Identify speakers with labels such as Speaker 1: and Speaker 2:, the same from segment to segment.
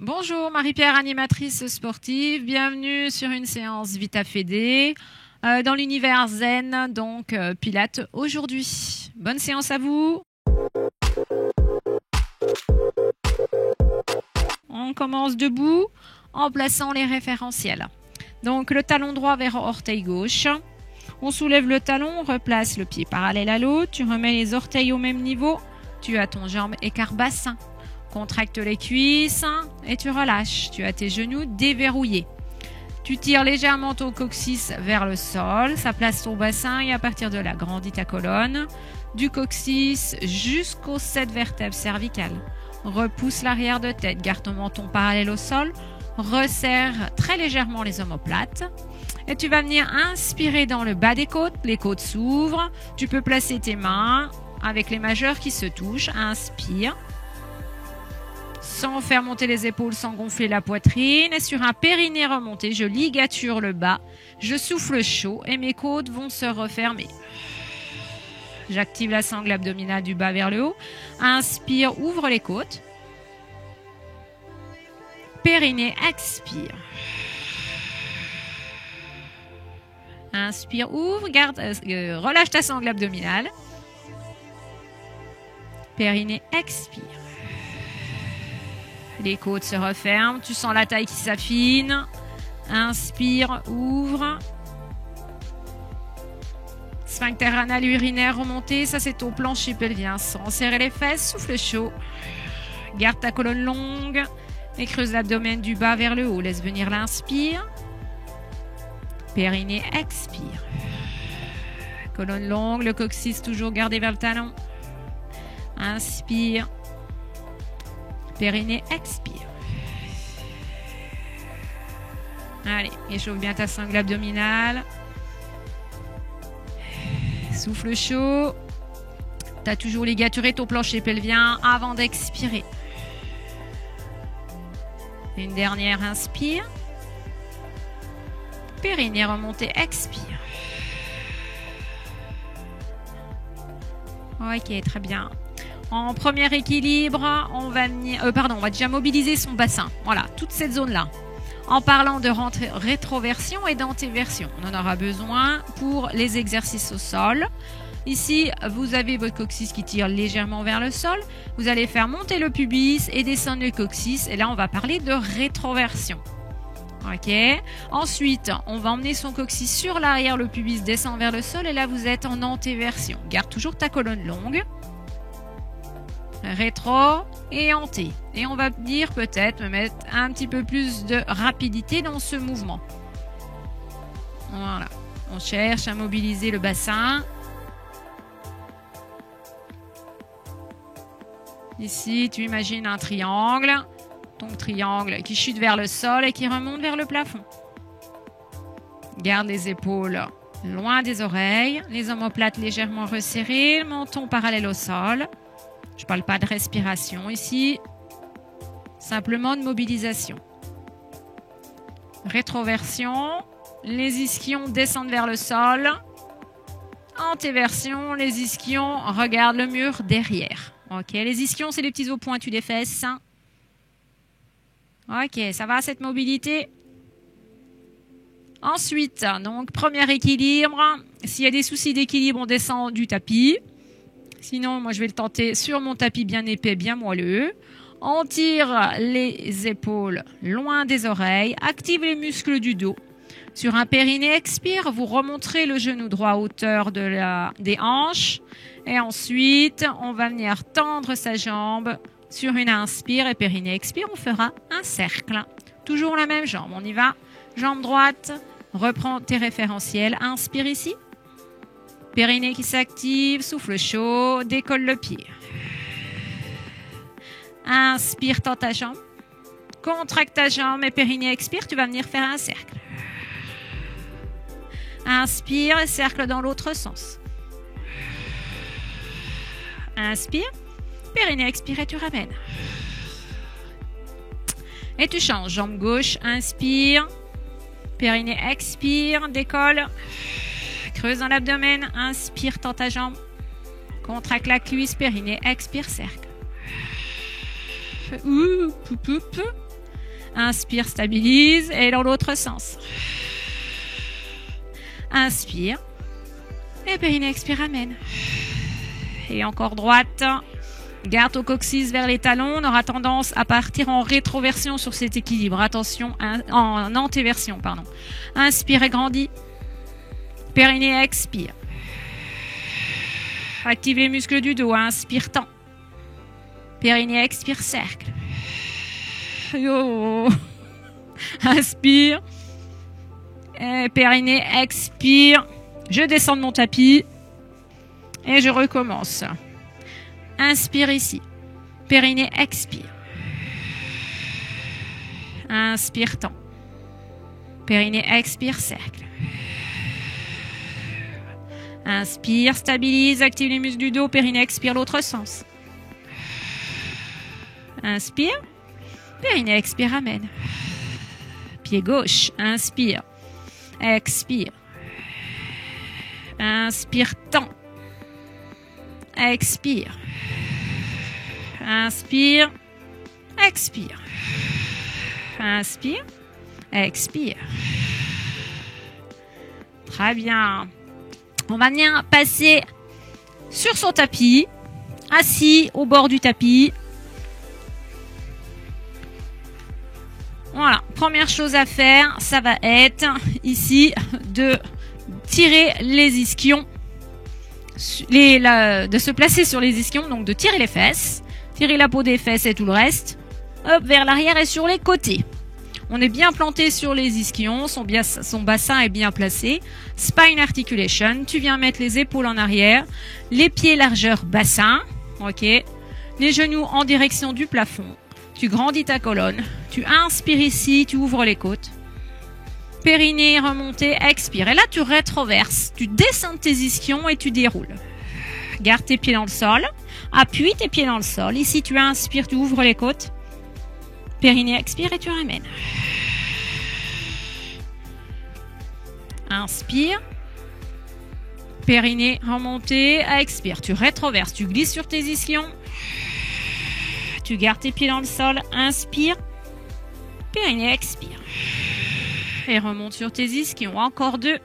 Speaker 1: Bonjour Marie-Pierre, animatrice sportive. Bienvenue sur une séance Vita Fédé dans l'univers zen, donc Pilates aujourd'hui. Bonne séance à vous. On commence debout en plaçant les référentiels. Donc le talon droit vers orteil gauche. On soulève le talon, on replace le pied parallèle à l'autre. Tu remets les orteils au même niveau. Tu as ton jambe écart bassin. Contracte les cuisses et tu relâches. Tu as tes genoux déverrouillés. Tu tires légèrement ton coccyx vers le sol. Ça place ton bassin et à partir de là, grandis ta colonne. Du coccyx jusqu'aux 7 vertèbres cervicales. Repousse l'arrière de tête. Garde ton menton parallèle au sol. Resserre très légèrement les omoplates. Et tu vas venir inspirer dans le bas des côtes. Les côtes s'ouvrent. Tu peux placer tes mains avec les majeurs qui se touchent. Inspire. Sans faire monter les épaules, sans gonfler la poitrine. Et sur un périnée remonté, je ligature le bas. Je souffle chaud et mes côtes vont se refermer. J'active la sangle abdominale du bas vers le haut. Inspire, ouvre les côtes. Périnée, expire. Inspire, ouvre, garde, relâche ta sangle abdominale. Périnée, expire. Les côtes se referment, tu sens la taille qui s'affine. Inspire, ouvre. Sphincter anal urinaire remonté, ça c'est ton plancher pelvien. Sans serrer les fesses, souffle chaud. Garde ta colonne longue et creuse l'abdomen du bas vers le haut. Laisse venir l'inspire. Périnée, expire. Colonne longue, le coccyx toujours gardé vers le talon. Inspire. Périnée, expire. Allez, échauffe bien ta sangle abdominale. Souffle chaud. Tu as toujours ligaturé ton plancher pelvien avant d'expirer. Une dernière, inspire. Périnée remontée, expire. Ok, très bien. En premier équilibre, on va déjà mobiliser son bassin. Voilà, toute cette zone-là. En parlant de rétroversion et d'antéversion, on en aura besoin pour les exercices au sol. Ici, vous avez votre coccyx qui tire légèrement vers le sol. Vous allez faire monter le pubis et descendre le coccyx. Et là, on va parler de rétroversion. Ok. Ensuite, on va emmener son coccyx sur l'arrière, le pubis descend vers le sol. Et là, vous êtes en antéversion. Garde toujours ta colonne longue. Rétro et anté. Et on va dire peut-être me mettre un petit peu plus de rapidité dans ce mouvement. Voilà. On cherche à mobiliser le bassin. Ici, tu imagines un triangle. Ton triangle qui chute vers le sol et qui remonte vers le plafond. Garde les épaules loin des oreilles. Les omoplates légèrement resserrées. Le menton parallèle au sol. Je ne parle pas de respiration ici, simplement de mobilisation. Rétroversion, les ischions descendent vers le sol. Antéversion, les ischions regardent le mur derrière. Ok, les ischions, c'est les petits os pointus des fesses. Ok, ça va cette mobilité? Ensuite, donc premier équilibre. S'il y a des soucis d'équilibre, on descend du tapis. Sinon, moi, je vais le tenter sur mon tapis bien épais, bien moelleux. On tire les épaules loin des oreilles. Active les muscles du dos. Sur un périnée, expire. Vous remonterez le genou droit à hauteur des hanches. Et ensuite, on va venir tendre sa jambe sur une inspire. Et périnée, expire. On fera un cercle. Toujours la même jambe. On y va. Jambe droite. Reprends tes référentiels. Inspire ici. Périnée qui s'active, souffle chaud, décolle le pied. Inspire, tends ta jambe. Contracte ta jambe et périnée expire, tu vas venir faire un cercle. Inspire, cercle dans l'autre sens. Inspire, périnée expire et tu ramènes. Et tu changes, jambe gauche, inspire, périnée expire, décolle. Creuse dans l'abdomen, inspire, tends ta jambe. Contracte la cuisse, périnée, expire, cercle. Inspire, stabilise. Et dans l'autre sens. Inspire. Et périnée, expire, ramène. Et encore droite. Garde au coccyx vers les talons. On aura tendance à partir en rétroversion sur cet équilibre. Attention, en antéversion, pardon. Inspire et grandis. Périnée, expire. Active les muscles du dos. Inspire, tend. Périnée, expire, cercle. Yo. Inspire. Et périnée, expire. Je descends de mon tapis. Et je recommence. Inspire ici. Périnée, expire. Inspire, tend. Périnée, expire, cercle. Inspire, stabilise, active les muscles du dos. Périnée, expire, l'autre sens. Inspire. Périnée, expire, ramène. Pied gauche. Inspire. Expire. Inspire, tend. Expire. Inspire. Expire. Inspire. Expire. Très bien. On va bien passer sur son tapis, assis au bord du tapis. Voilà, première chose à faire, ça va être ici de tirer les ischions, de se placer sur les ischions, donc de tirer les fesses, tirer la peau des fesses et tout le reste, hop, vers l'arrière et sur les côtés. On est bien planté sur les ischions, son bassin est bien placé. Spine articulation, tu viens mettre les épaules en arrière, les pieds largeur bassin, ok, les genoux en direction du plafond. Tu grandis ta colonne, tu inspires ici, tu ouvres les côtes. Périnée, remontée, expire. Et là, tu rétroverses, tu descends tes ischions et tu déroules. Garde tes pieds dans le sol, appuie tes pieds dans le sol. Ici, tu inspires, tu ouvres les côtes. Périnée, expire et tu ramènes. Inspire. Périnée, remontée, expire. Tu rétroverses, tu glisses sur tes ischions. Tu gardes tes pieds dans le sol, inspire. Périnée, expire. Et remonte sur tes ischions. Encore 2.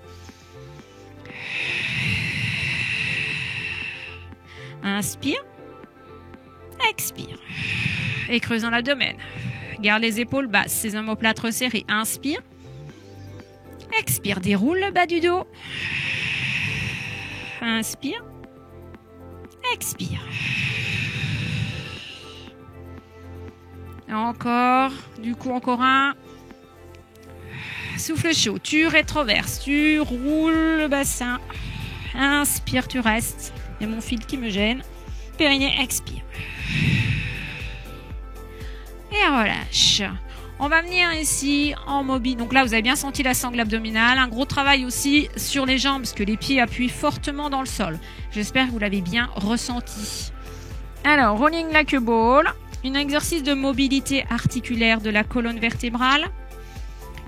Speaker 1: Inspire. Expire. Et creuse dans l'abdomen. Garde les épaules basses, ces omoplates resserrées. Inspire. Expire. Déroule le bas du dos. Inspire. Expire. Encore. Du coup, encore un. Souffle chaud. Tu rétroverses. Tu roules le bassin. Inspire, tu restes. Il y a mon fil qui me gêne. Périnée, expire. Et relâche. On va venir ici en mobile. Donc là, vous avez bien senti la sangle abdominale. Un gros travail aussi sur les jambes parce que les pieds appuient fortement dans le sol. J'espère que vous l'avez bien ressenti. Alors, rolling like a ball. Un exercice de mobilité articulaire de la colonne vertébrale.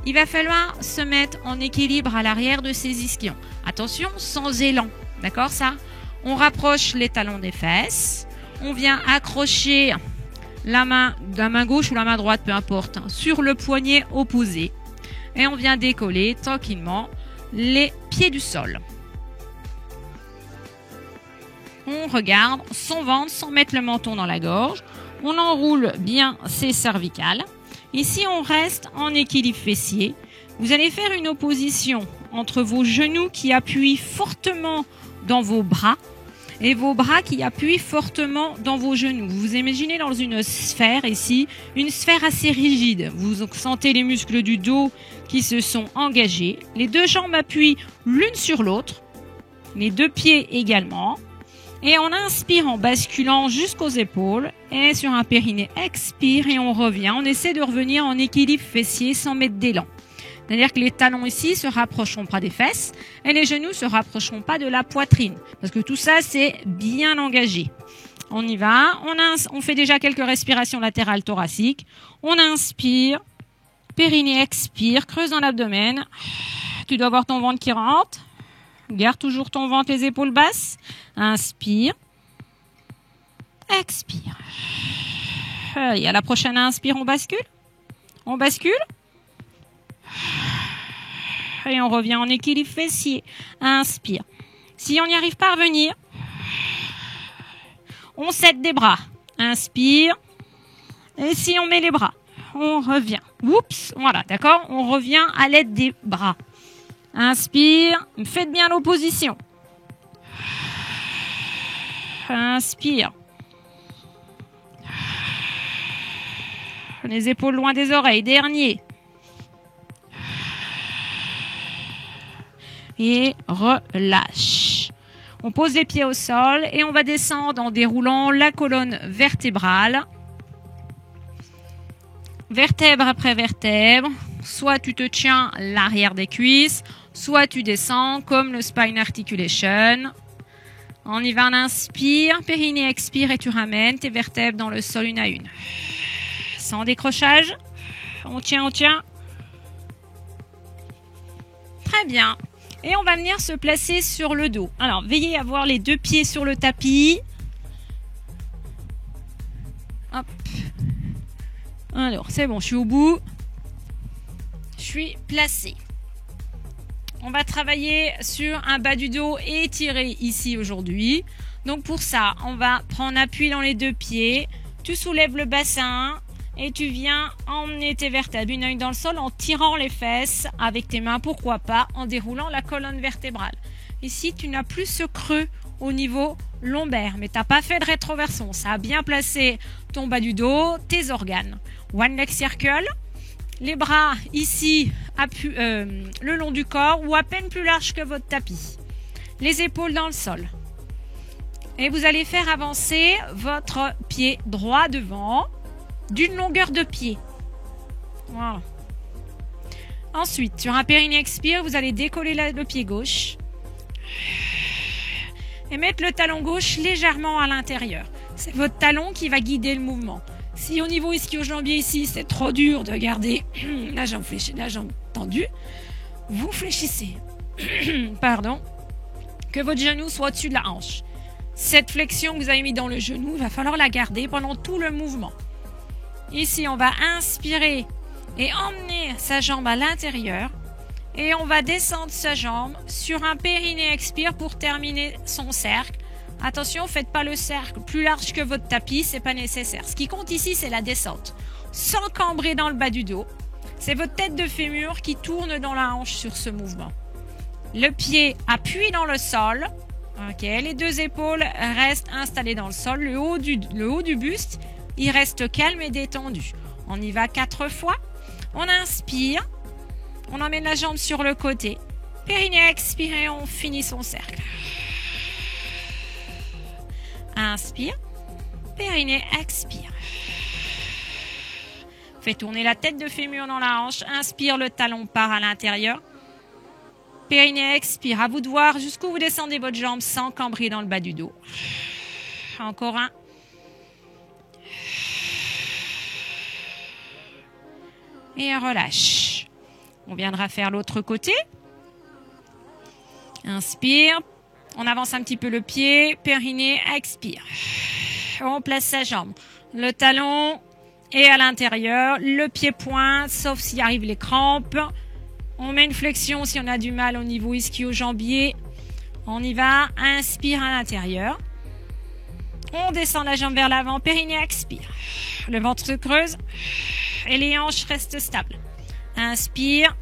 Speaker 1: Il va falloir se mettre en équilibre à l'arrière de ses ischions. Attention, sans élan. D'accord, ça? On rapproche les talons des fesses. On vient accrocher la main gauche ou la main droite, peu importe, sur le poignet opposé. Et on vient décoller tranquillement les pieds du sol. On regarde son ventre sans mettre le menton dans la gorge. On enroule bien ses cervicales. Ici, on reste en équilibre fessier. Vous allez faire une opposition entre vos genoux qui appuient fortement dans vos bras et vos bras qui appuient fortement dans vos genoux. Vous vous imaginez dans une sphère ici, une sphère assez rigide. Vous sentez les muscles du dos qui se sont engagés. Les deux jambes appuient l'une sur l'autre, les deux pieds également. Et on inspire en basculant jusqu'aux épaules et sur un périnée, expire et on revient. On essaie de revenir en équilibre fessier sans mettre d'élan. C'est-à-dire que les talons ici se rapprocheront pas des fesses et les genoux se rapprocheront pas de la poitrine. Parce que tout ça, c'est bien engagé. On y va. On fait déjà quelques respirations latérales thoraciques. On inspire. Périnée, expire. Creuse dans l'abdomen. Tu dois avoir ton ventre qui rentre. Garde toujours ton ventre, les épaules basses. Inspire. Expire. Et à la prochaine inspire, on bascule. On bascule. Et on revient en équilibre fessier. Inspire. Si on n'y arrive pas à revenir, on cède des bras. Inspire. Et si on met les bras, on revient. Oups, voilà, d'accord? On revient à l'aide des bras. Inspire. Faites bien l'opposition. Inspire. Les épaules loin des oreilles. Dernier. Et relâche. On pose les pieds au sol et on va descendre en déroulant la colonne vertébrale. Vertèbre après vertèbre. Soit tu te tiens l'arrière des cuisses, soit tu descends comme le spine articulation. On y va, on inspire, périnée expire et tu ramènes tes vertèbres dans le sol une à une. Sans décrochage. On tient, on tient. Très bien. Et on va venir se placer sur le dos. Alors, veillez à avoir les deux pieds sur le tapis. Hop. Alors, c'est bon, je suis au bout. Je suis placée. On va travailler sur un bas du dos étiré ici aujourd'hui. Donc pour ça, on va prendre appui dans les deux pieds. Tu soulèves le bassin et tu viens emmener tes vertèbres une à une dans le sol en tirant les fesses avec tes mains, pourquoi pas, en déroulant la colonne vertébrale. Ici, tu n'as plus ce creux au niveau lombaire, mais tu n'as pas fait de rétroversion. Ça a bien placé ton bas du dos, tes organes. One leg circle. Les bras ici, le long du corps ou à peine plus large que votre tapis. Les épaules dans le sol. Et vous allez faire avancer votre pied droit devant d'une longueur de pied. Voilà. Ensuite, sur un périnée expire, vous allez décoller le pied gauche et mettre le talon gauche légèrement à l'intérieur. C'est votre talon qui va guider le mouvement. Si au niveau ischio-jambier ici, c'est trop dur de garder la jambe tendue, vous fléchissez. Pardon. Que votre genou soit au-dessus de la hanche. Cette flexion que vous avez mis dans le genou, il va falloir la garder pendant tout le mouvement. Ici, on va inspirer et emmener sa jambe à l'intérieur. Et on va descendre sa jambe sur un périnée expire pour terminer son cercle. Attention, faites pas le cercle plus large que votre tapis, c'est pas nécessaire. Ce qui compte ici, c'est la descente. Sans cambrer dans le bas du dos. C'est votre tête de fémur qui tourne dans la hanche sur ce mouvement. Le pied appuie dans le sol. Ok, les deux épaules restent installées dans le sol. Le haut du buste, il reste calme et détendu. On y va 4 fois. On inspire. On emmène la jambe sur le côté. Périnée expire et on finit son cercle. Inspire. Périnée expire. Fais tourner la tête de fémur dans la hanche. Inspire, le talon part à l'intérieur. Périnée expire. À vous de voir jusqu'où vous descendez votre jambe sans cambrer dans le bas du dos. Encore un. Et relâche. On viendra faire l'autre côté. Inspire. On avance un petit peu le pied. Périnée expire. On place sa jambe. Le talon est à l'intérieur. Le pied pointe, sauf s'il arrive les crampes. On met une flexion si on a du mal au niveau ischio-jambier. On y va. Inspire à l'intérieur. On descend la jambe vers l'avant. Périnée expire. Le ventre se creuse. Et les hanches restent stables. Inspire.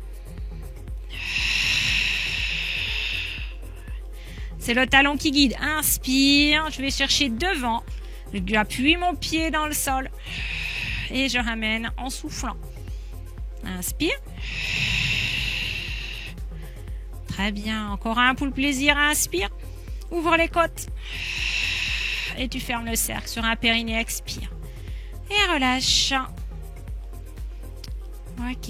Speaker 1: C'est le talon qui guide. Inspire. Je vais chercher devant. J'appuie mon pied dans le sol. Et je ramène en soufflant. Inspire. Très bien. Encore un pour le plaisir. Inspire. Ouvre les côtes. Et tu fermes le cercle sur un périnée. Expire. Et relâche. Ok.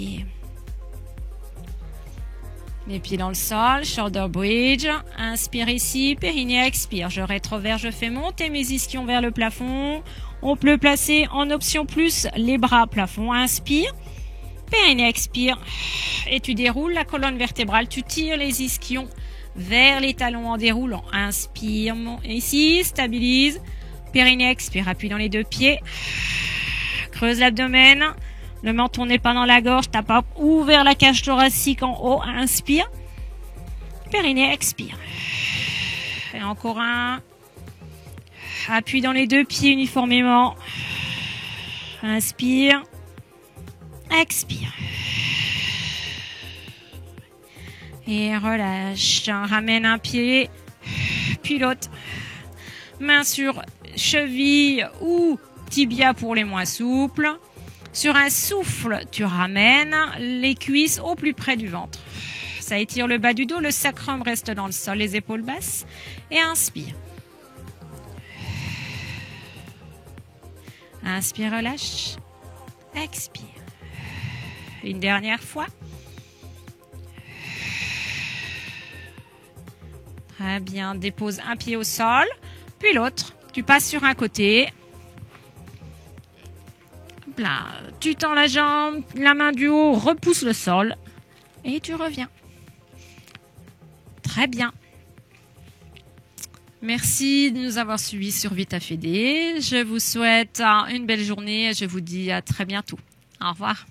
Speaker 1: Les pieds dans le sol, shoulder bridge. Inspire ici, périnée expire. Je rétroverse, je fais monter mes ischions vers le plafond. On peut placer en option plus les bras plafond. Inspire, périnée expire. Et tu déroules la colonne vertébrale. Tu tires les ischions vers les talons en déroulant. Inspire ici, stabilise. Périnée expire, appuie dans les deux pieds. Creuse l'abdomen. Le menton n'est pas dans la gorge, t'as pas ouvert la cage thoracique en haut, inspire. Périnée, expire. Et encore un. Appuie dans les deux pieds uniformément. Inspire. Expire. Et relâche. Ramène un pied, puis l'autre. Main sur cheville ou tibia pour les moins souples. Sur un souffle, tu ramènes les cuisses au plus près du ventre. Ça étire le bas du dos, le sacrum reste dans le sol, les épaules basses. Et inspire. Inspire, relâche. Expire. Une dernière fois. Très bien. Dépose un pied au sol, puis l'autre. Tu passes sur un côté. Là, tu tends la jambe, la main du haut, repousse le sol et tu reviens. Très bien. Merci de nous avoir suivis sur VitaFede. Je vous souhaite une belle journée et je vous dis à très bientôt. Au revoir.